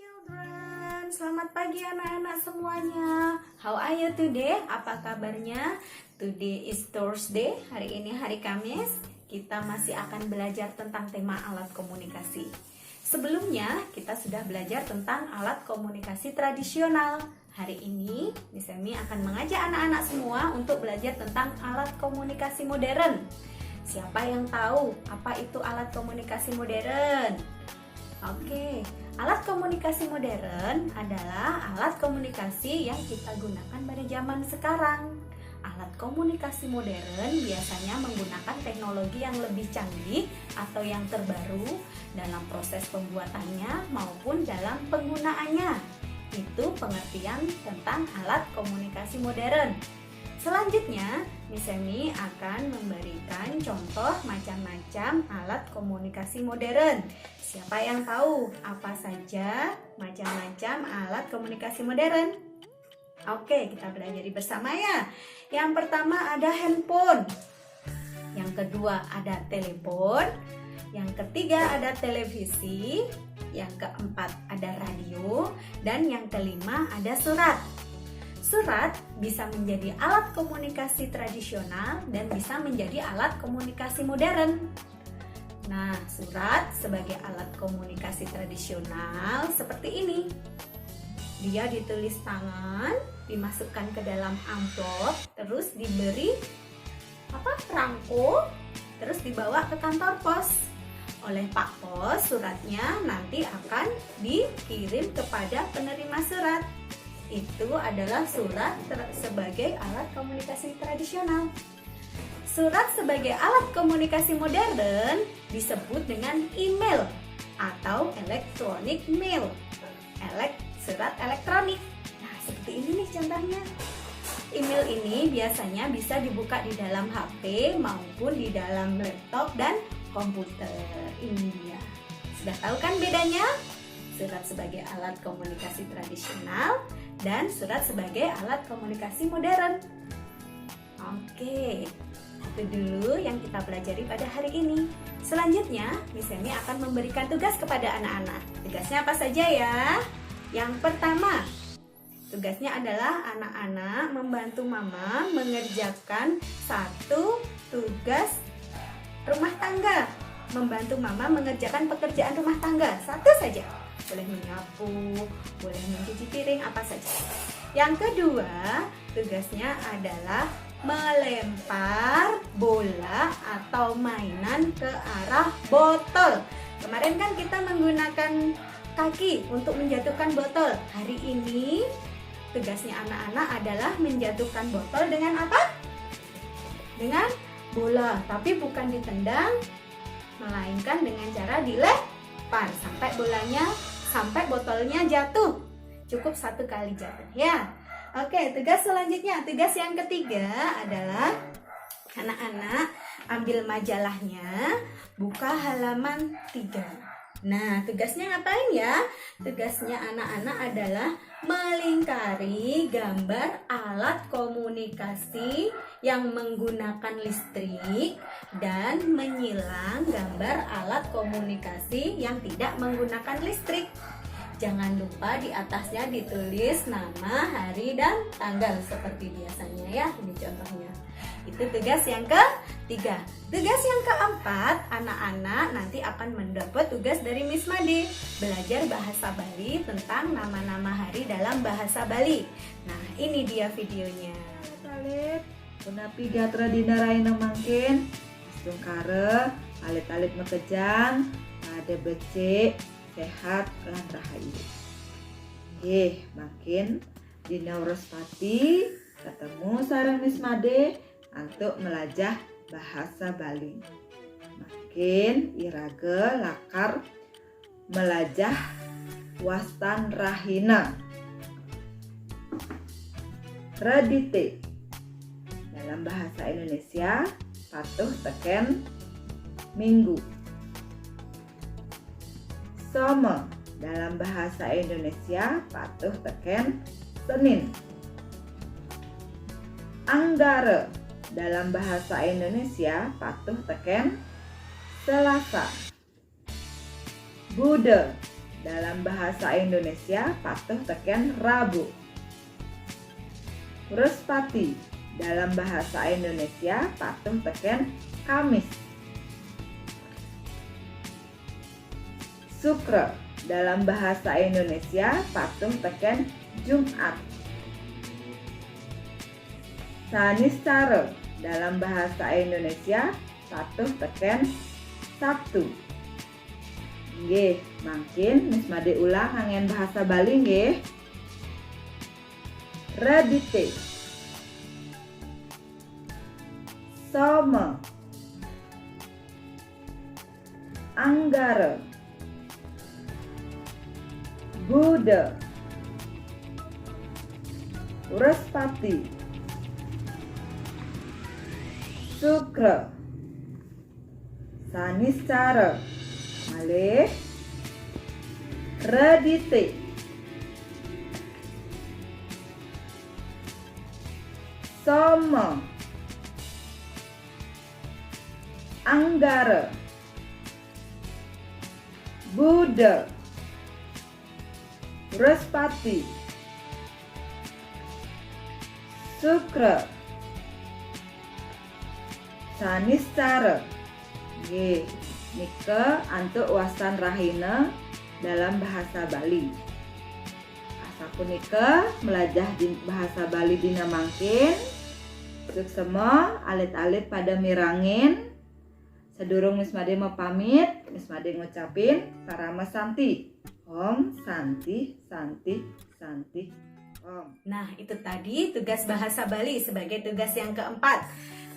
children, selamat pagi anak-anak semuanya. How are you today? Apa kabarnya? Today is Thursday, hari ini hari Kamis. Kita masih akan belajar tentang tema alat komunikasi. Sebelumnya kita sudah belajar tentang alat komunikasi tradisional. Hari ini Miss Emi akan mengajak anak-anak semua untuk belajar tentang alat komunikasi modern. Siapa yang tahu apa itu alat komunikasi modern? Oke, alat komunikasi modern adalah alat komunikasi yang kita gunakan pada zaman sekarang. Alat komunikasi modern biasanya menggunakan teknologi yang lebih canggih atau yang terbaru dalam proses pembuatannya maupun dalam penggunaannya. Itu pengertian tentang alat komunikasi modern. Selanjutnya, Miss Emi akan memberikan contoh macam-macam alat komunikasi modern. Siapa yang tahu apa saja macam-macam alat komunikasi modern? Oke, kita belajar bersama ya. Yang pertama ada handphone. Yang kedua ada telepon. Yang ketiga ada televisi. Yang keempat ada radio. Dan yang kelima ada surat. Surat bisa menjadi alat komunikasi tradisional dan bisa menjadi alat komunikasi modern. Nah, surat sebagai alat komunikasi tradisional seperti ini. Dia ditulis tangan, dimasukkan ke dalam amplop, terus diberi perangko, terus dibawa ke kantor pos. Oleh Pak Pos, suratnya nanti akan dikirim kepada penerima surat. Itu adalah surat sebagai alat komunikasi tradisional. Surat sebagai alat komunikasi modern disebut dengan email atau electronic mail. Surat elektronik. Nah, seperti ini nih contohnya. Email ini biasanya bisa dibuka di dalam HP maupun di dalam laptop dan komputer. Ini dia. Sudah tahu kan bedanya? Surat sebagai alat komunikasi tradisional dan surat sebagai alat komunikasi modern. Oke, itu dulu yang kita pelajari pada hari ini. Selanjutnya, Miss Emi akan memberikan tugas kepada anak-anak. Tugasnya apa saja ya? Yang pertama, tugasnya adalah anak-anak membantu mama mengerjakan satu tugas rumah tangga. Membantu mama mengerjakan pekerjaan rumah tangga, satu saja. Boleh menyapu, boleh mencuci piring, apa saja. Yang kedua, tugasnya adalah melempar bola atau mainan ke arah botol. Kemarin kan kita menggunakan kaki untuk menjatuhkan botol. Hari ini tugasnya anak-anak adalah menjatuhkan botol dengan apa? Dengan bola, tapi bukan ditendang, melainkan dengan cara dilempar sampai botolnya jatuh. Cukup satu kali jatuh ya. Oke, tugas selanjutnya, tugas yang ketiga adalah anak-anak ambil majalahnya, buka halaman 3. Nah, tugasnya ngapain ya? Tugasnya anak-anak adalah melingkari gambar alat komunikasi yang menggunakan listrik dan menyilang gambar alat komunikasi yang tidak menggunakan listrik. Jangan lupa di atasnya ditulis nama, hari, dan tanggal seperti biasanya ya. Ini contohnya. Itu tugas yang ketiga. Tugas yang keempat, anak-anak nanti akan mendapat tugas dari Miss Made, belajar bahasa Bali tentang nama-nama hari dalam bahasa Bali. Nah, ini dia videonya. Alit, punapi gatra dinaraina mangkin, astungkare, alit-alit mekejang, ada becek, sehat lan rahayu. Makin dina Wrospati ketemu sareng Miss Made untuk melajah bahasa Bali. Makin irage lakar melajah wastan rahina. Redite dalam bahasa Indonesia patuh teken minggu. Some dalam bahasa Indonesia patuh teken Senin. Anggara dalam bahasa Indonesia patuh teken Selasa. Bude dalam bahasa Indonesia patuh teken Rabu. Wrespati dalam bahasa Indonesia patuh teken Kamis. Sukra dalam bahasa Indonesia patuh teken Jumat. Saniscara dalam bahasa Indonesia patuh teken Sabtu. Nggih, mangkin Miss Made ulang angen bahasa Bali nggih. Redite, Soma, Anggara, Buddha, Wrespati, Sukra, Saniscara, malih, Redite, Soma, Anggara, Buddha, Wrespati, Sukra, Saniscara. Nggih, nika antuk wasan rahina dalam bahasa Bali. Asa punika melajah di bahasa Bali dina mangkin. Suksema alit-alit pada mirangin. Sedurung Miss Made mau pamit, Miss Made ngucapin Parama Santi. Om Santi, Santi, Santi, Om. Nah, itu tadi tugas bahasa Bali sebagai tugas yang keempat.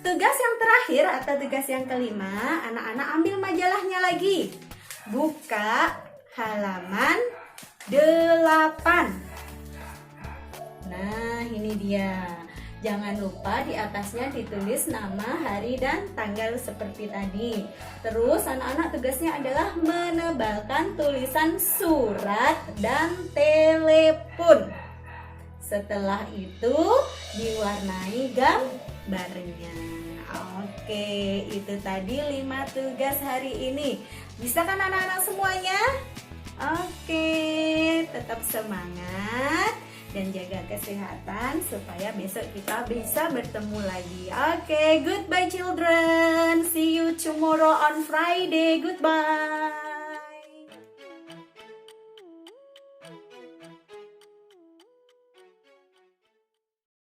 Tugas yang terakhir atau tugas yang kelima, anak-anak ambil majalahnya lagi. Buka halaman 8. Nah, ini dia. Jangan lupa di atasnya ditulis nama, hari, dan tanggal seperti tadi. Terus anak-anak tugasnya adalah menebalkan tulisan surat dan telepon. Setelah itu diwarnai gambarnya. Oke, itu tadi 5 tugas hari ini. Bisa kan anak-anak semuanya? Oke, tetap semangat dan jaga kesehatan supaya besok kita bisa bertemu lagi. Oke, goodbye children. See you tomorrow on Friday. Goodbye.